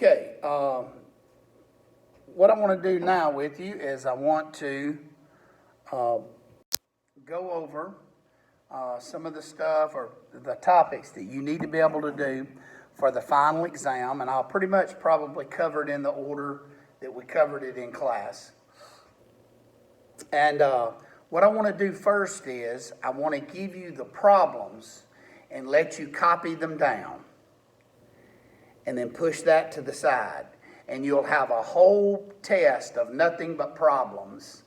Okay, what I want to do now with you is I want to go over some of the stuff or the topics that you need to be able to do for the final exam, and I'll pretty much probably cover it in the order that we covered it in class. And what I want to do first is I want to give you the problems and let you copy them down and then push that to the side. And you'll have a whole test of nothing but problems,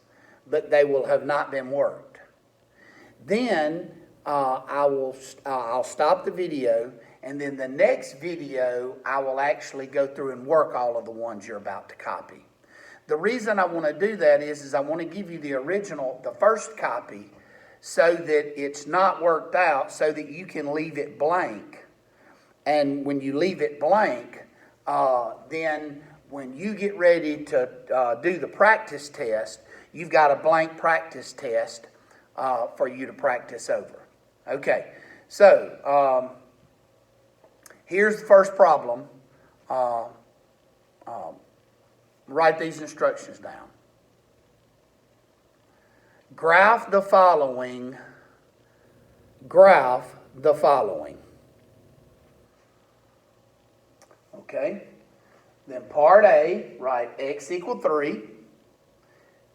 but they will have not been worked. Then I'll stop the video, and then the next video I will actually go through and work all of the ones you're about to copy. The reason I want to do that is I want to give you the original, the first copy, so that it's not worked out, so that you can leave it blank. And when you leave it blank, then when you get ready to do the practice test, you've got a blank practice test for you to practice over. Okay, so here's the first problem. Write these instructions down. Graph the following. Graph the following. Okay, then part A, write x equal 3, and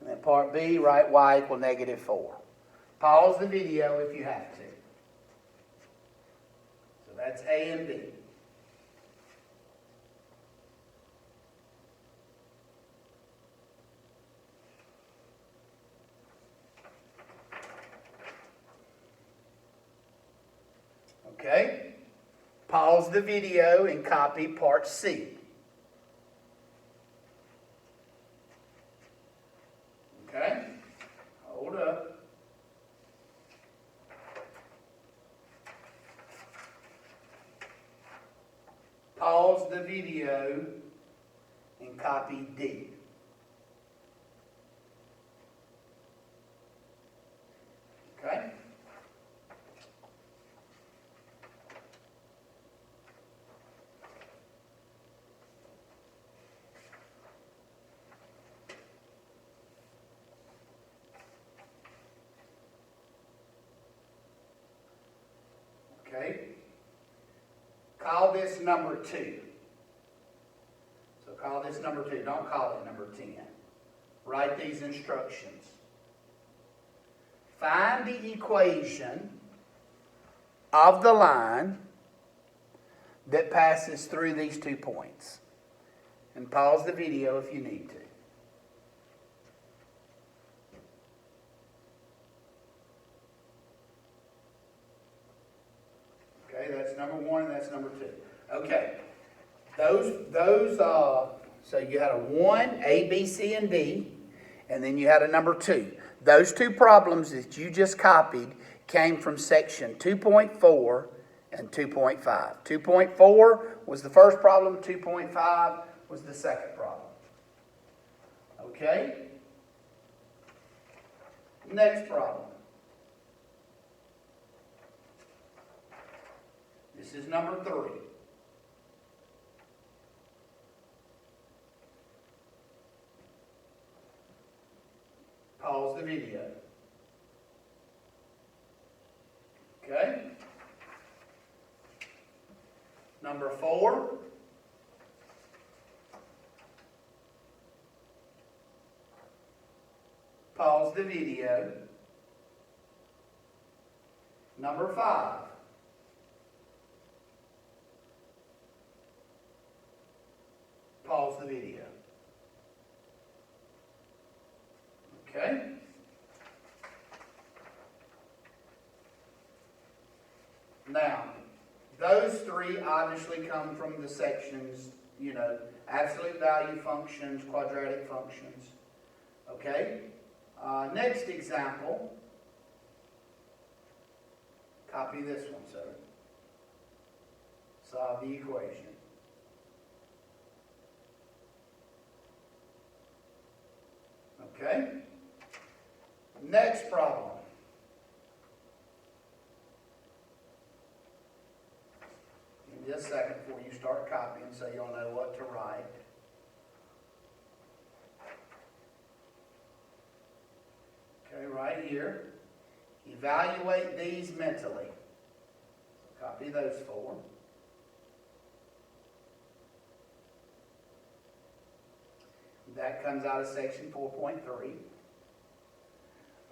then part B, write y equal negative 4. Pause the video if you have to. So that's A and B. Okay. Pause the video and copy part C. Okay? Hold up. Pause the video and copy D. Okay? Okay? Call this number 2. So call this number 2. Don't call it number 10. Write these instructions. Find the equation of the line that passes through these 2 points. And pause the video if you need to. Okay, that's number 1 and that's number 2. Okay, so you had a 1, A, B, C, and D, and then you had a number 2. Those 2 problems that you just copied came from section 2.4 and 2.5. 2.4 was the first problem, 2.5 was the second problem. Okay? Next problem. This is number 3. Pause the video. Okay? Number 4. Pause the video. Number 5. Pause the video. Okay? Now, those 3 obviously come from the sections, absolute value functions, quadratic functions. Okay? Next example. Copy this one, sir. Solve the equation. Okay? Next problem. you a second before you start copying so you'll know what to write. Okay, right here. Evaluate these mentally. Copy those four. That comes out of section 4.3.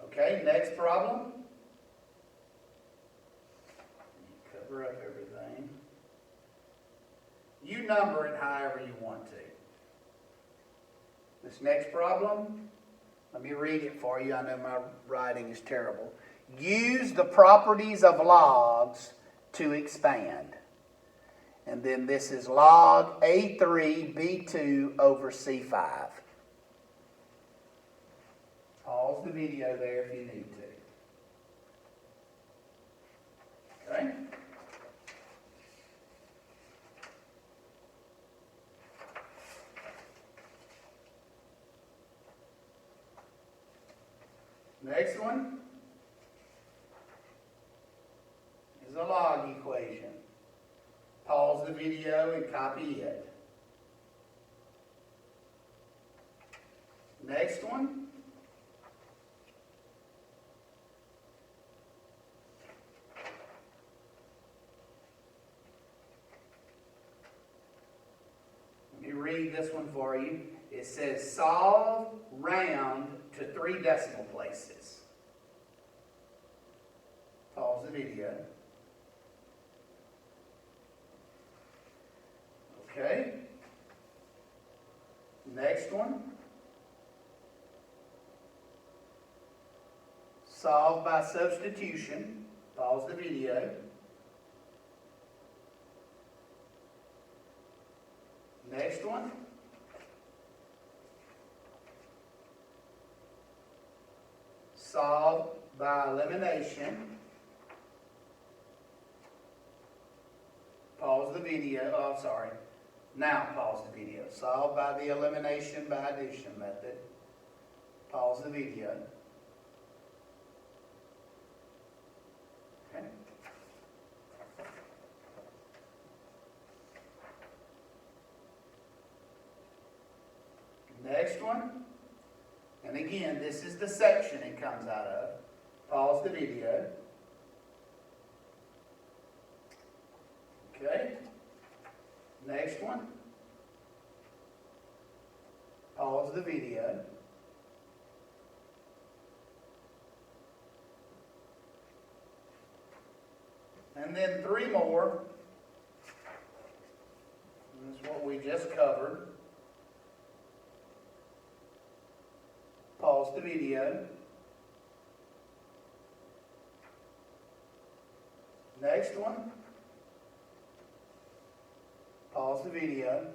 Okay, next problem. Cover up everything. You number it however you want to. This next problem, let me read it for you. I know my writing is terrible. Use the properties of logs to expand. And then this is log A3 B2 over C5. Pause the video there if you need to. Okay? Next one is a log equation. Pause the video and copy it. Next one let me read this one for you. It says solve round to 3 decimal places. Pause the video. Okay. Next one. Solve by substitution. Pause the video. Next one. Solve by elimination. Pause the video. Oh, sorry. Now pause the video. Solve by the elimination by addition method. Pause the video. Okay. Next one. And again, this is the section it comes out of. Pause the video. Okay. Next one. Pause the video. And then 3 more. That's what we just covered. Pause the video. Next one. Pause the video.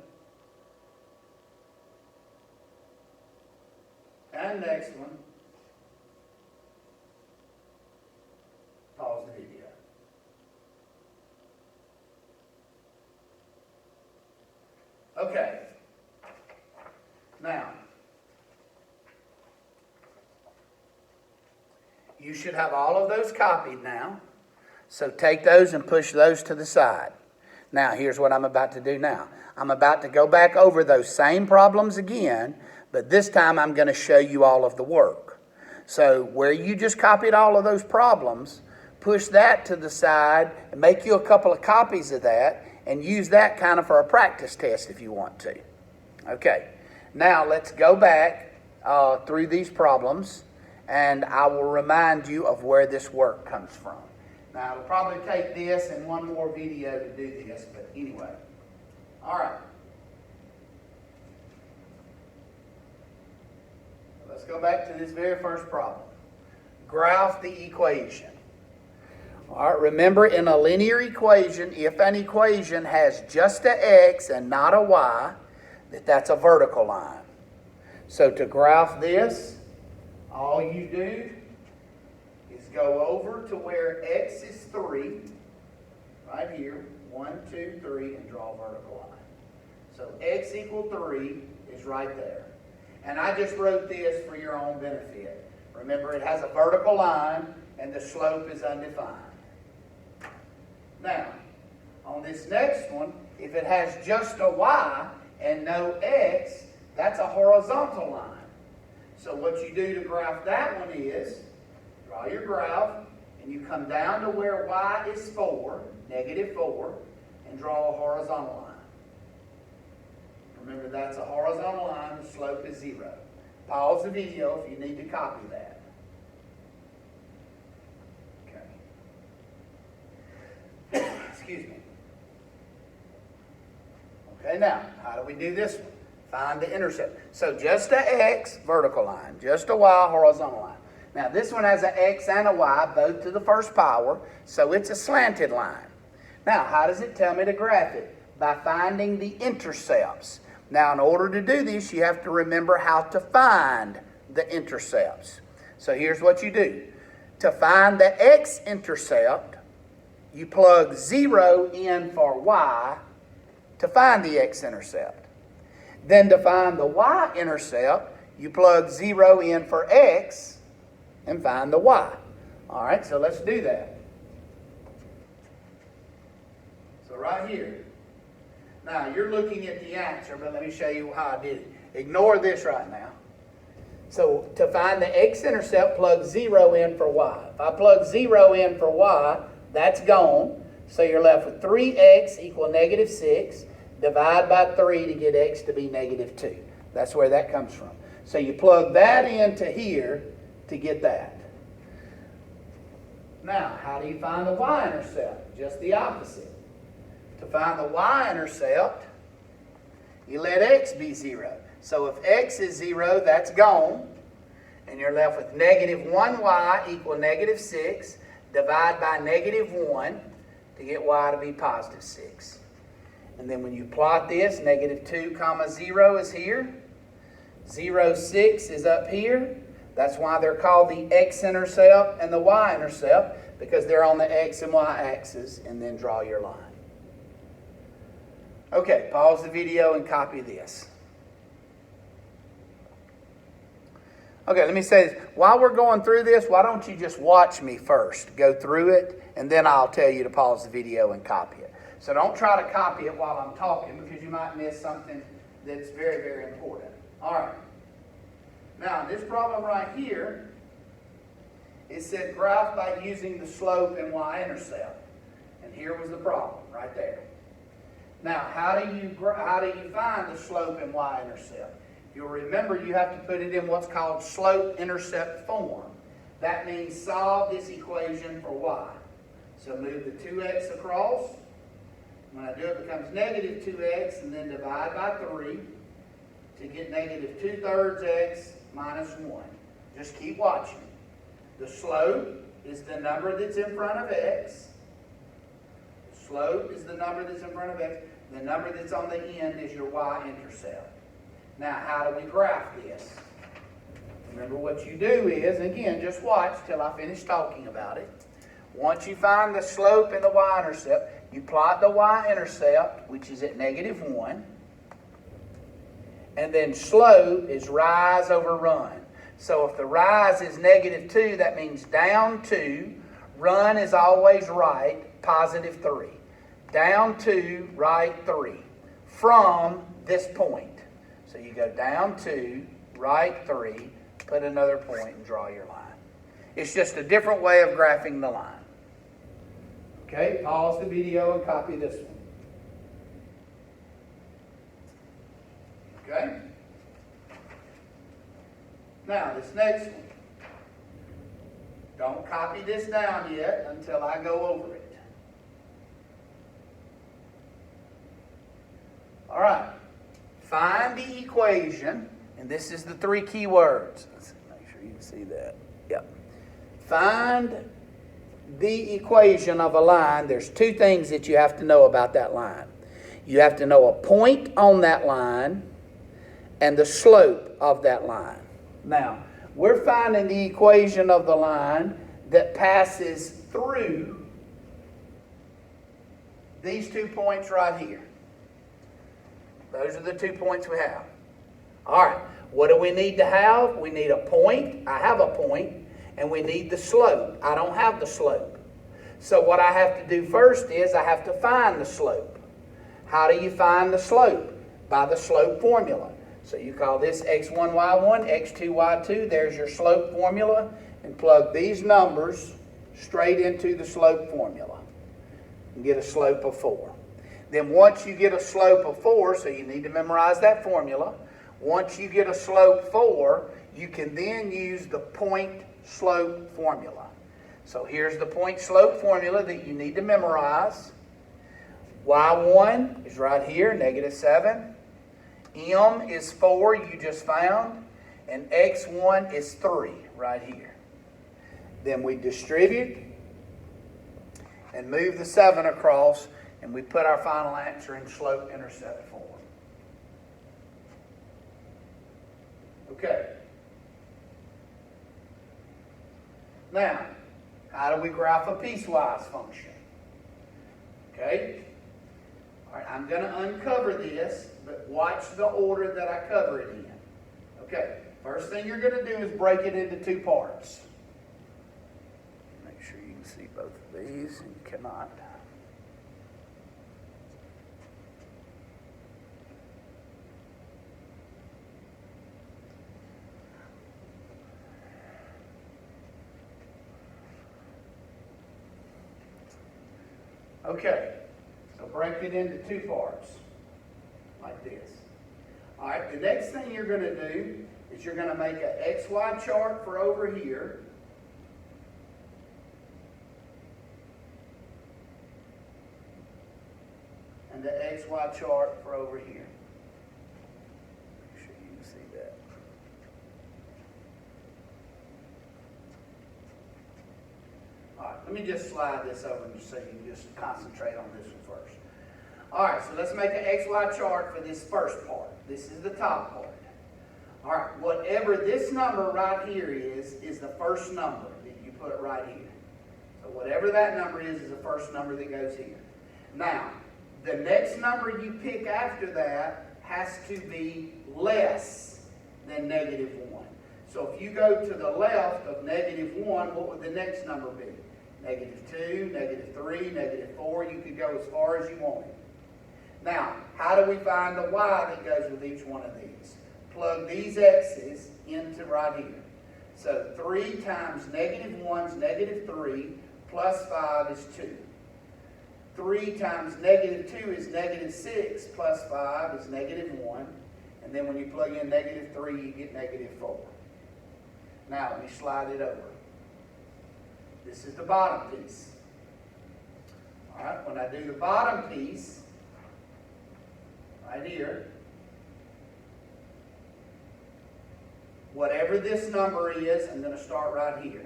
And next one. Pause the video. Okay. Now, you should have all of those copied now. So take those and push those to the side. Now, here's what I'm about to do now. I'm about to go back over those same problems again, but this time I'm going to show you all of the work. So where you just copied all of those problems, push that to the side and make you a couple of copies of that and use that kind of for a practice test if you want to. Okay, now let's go back through these problems and I will remind you of where this work comes from. Now, it'll probably take this and one more video to do this, but anyway. All right. Let's go back to this very first problem. Graph the equation. All right, remember in a linear equation, if an equation has just an x and not a y, that's a vertical line. So to graph this, all you do is go over to where x is 3, right here, 1, 2, 3, and draw a vertical line. So x equal 3 is right there. And I just wrote this for your own benefit. Remember, it has a vertical line, and the slope is undefined. Now, On this next one, if it has just a y and no x, that's a horizontal line. So what you do to graph that one is, draw your graph, and you come down to where y is 4, -4, and draw a horizontal line. Remember, that's a horizontal line, the slope is 0. Pause the video if you need to copy that. Okay. Excuse me. Okay, now, how do we do this one? Find the intercept. So just a x, vertical line. Just a y, horizontal line. Now, this one has an x and a y, both to the first power, so it's a slanted line. Now, how does it tell me to graph it? By finding the intercepts. Now, in order to do this, you have to remember how to find the intercepts. So here's what you do. To find the x-intercept, you plug 0 in for y to find the x-intercept. Then to find the y-intercept, you plug 0 in for x and find the y. All right, so let's do that. So right here. Now, you're looking at the answer, but let me show you how I did it. Ignore this right now. So, to find the x-intercept, plug 0 in for y. If I plug 0 in for y, that's gone. So, you're left with 3x equal -6. Divide by 3 to get x to be -2. That's where that comes from. So, you plug that into here to get that. Now, how do you find the y-intercept? Just the opposite. To find the y-intercept, you let x be 0. So if x is 0, that's gone. And you're left with -1y equal -6. Divide by -1 to get y to be +6. And then when you plot this, -2, 0 is here. 0, 6 is up here. That's why they're called the x-intercept and the y-intercept, because they're on the x and y axis, and then draw your line. Okay, pause the video and copy this. Okay, let me say this. While we're going through this, why don't you just watch me first? Go through it, and then I'll tell you to pause the video and copy it. So don't try to copy it while I'm talking, because you might miss something that's very, very important. All right. Now, this problem right here, it said graph by using the slope and y-intercept. And here was the problem, right there. Now, how do you find the slope and y-intercept? You'll remember you have to put it in what's called slope-intercept form. That means solve this equation for y. So move the 2x across. When I do it, it becomes -2x, and then divide by 3 to get -2/3 x minus 1. Just keep watching. The slope is the number that's in front of x. The slope is the number that's in front of x. The number that's on the end is your y-intercept. Now, how do we graph this? Remember, what you do is, again, just watch till I finish talking about it. Once you find the slope and the y-intercept, you plot the y-intercept, which is at -1. And then slope is rise over run. So if the rise is -2, that means down 2. Run is always right, +3. Down 2, right 3. From this point. So you go down 2, right 3, put another point, and draw your line. It's just a different way of graphing the line. Okay, pause the video and copy this one. Okay? Now, this next one. Don't copy this down yet until I go over it. All right. Find the equation, and this is the 3 key words. Let's make sure you can see that. Yep. Find the equation of a line. There's 2 things that you have to know about that line. You have to know a point on that line and the slope of that line. Now, we're finding the equation of the line that passes through these 2 points right here. Those are the 2 points we have. All right, what do we need to have? We need a point. I have a point. And we need the slope. I don't have the slope. So what I have to do first is I have to find the slope. How do you find the slope? By the slope formula. So you call this x1, y1, x2, y2. There's your slope formula. And plug these numbers straight into the slope formula. And get a slope of 4. Then once you get a slope of 4, so you need to memorize that formula. Once you get a slope 4, you can then use the point slope formula. So here's the point slope formula that you need to memorize. Y1 is right here, -7. M is 4, you just found. And x1 is 3, right here. Then we distribute and move the 7 across, and we put our final answer in slope-intercept form. Okay. Now, how do we graph a piecewise function? Okay? All right, I'm going to uncover this, but watch the order that I cover it in. Okay, first thing you're going to do is break it into 2 parts. Make sure you can see both of these, and you cannot. Okay, so break it into 2 parts, like this. All right, the next thing you're going to do is you're going to make an XY chart for over here. And the XY chart for over here. Make sure you can see that. All right, let me just slide this over so you can just concentrate on this one first. All right, so let's make an XY chart for this first part. This is the top part. All right, whatever this number right here is the first number that you put right here. So whatever that number is the first number that goes here. Now, the next number you pick after that has to be less than -1. So if you go to the left of -1, what would the next number be? -2, -3, -4. You could go as far as you wanted. Now, how do we find the y that goes with each one of these? Plug these x's into right here. So 3 times -1 is -3, plus 5 is 2. 3 times -2 is -6, plus 5 is -1. And then when you plug in -3, you get -4. Now, let me slide it over. This is the bottom piece. All right, when I do the bottom piece, right here, whatever this number is, I'm going to start right here.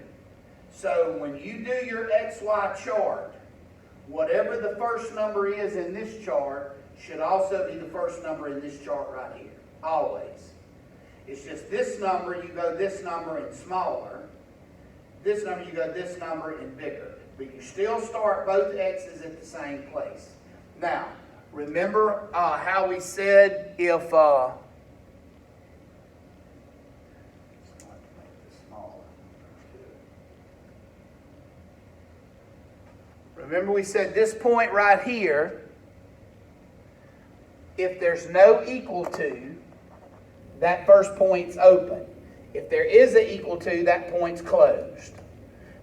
So when you do your XY chart, whatever the first number is in this chart should also be the first number in this chart right here. Always. It's just this number, you go this number and smaller. This number, you go this number and bigger. But you still start both x's at the same place. Now, remember how we said if... Remember we said this point right here, if there's no equal to, that first point's open. If there is an equal to, that point's closed.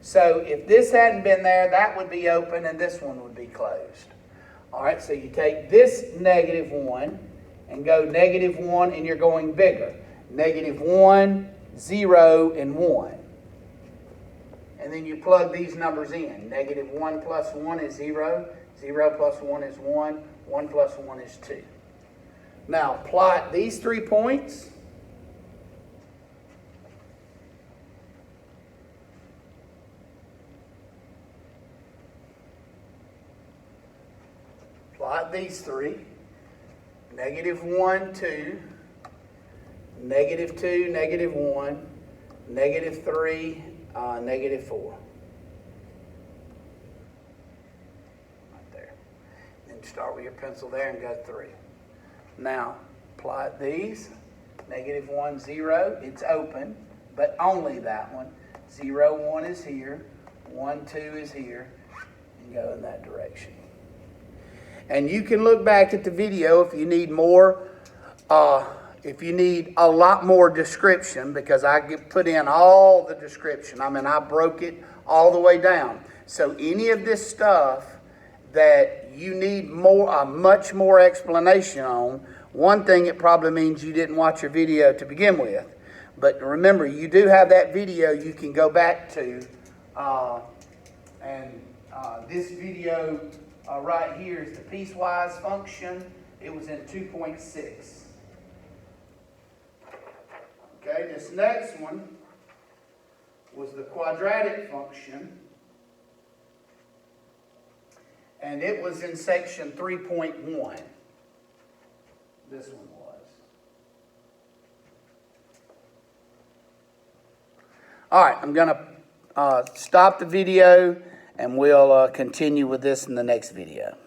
So if this hadn't been there, that would be open and this one would be closed. All right, so you take this -1 and go -1 and you're going bigger. -1, 0, and 1. And then you plug these numbers in. -1 plus 1 is 0. 0 plus 1 is 1. 1 plus 1 is 2. Now, plot these 3 points. Plot these 3. -1, 2. -2, -1. -3, -4. Right there. Then start with your pencil there and go 3. Now, plot these. -1, 0. It's open, but only that one. 0, 1 is here. 1, 2 is here. can go in that direction. And you can look back at the video if you need more, if you need a lot more description, because I put in all the description. I mean, I broke it all the way down. So any of this stuff that you need much more explanation on, one thing it probably means you didn't watch your video to begin with. But remember, you do have that video you can go back to. This video right here is the piecewise function. It was in 2.6. Okay, this next one was the quadratic function. And it was in section 3.1. This one was. All right, I'm going to stop the video, and we'll continue with this in the next video.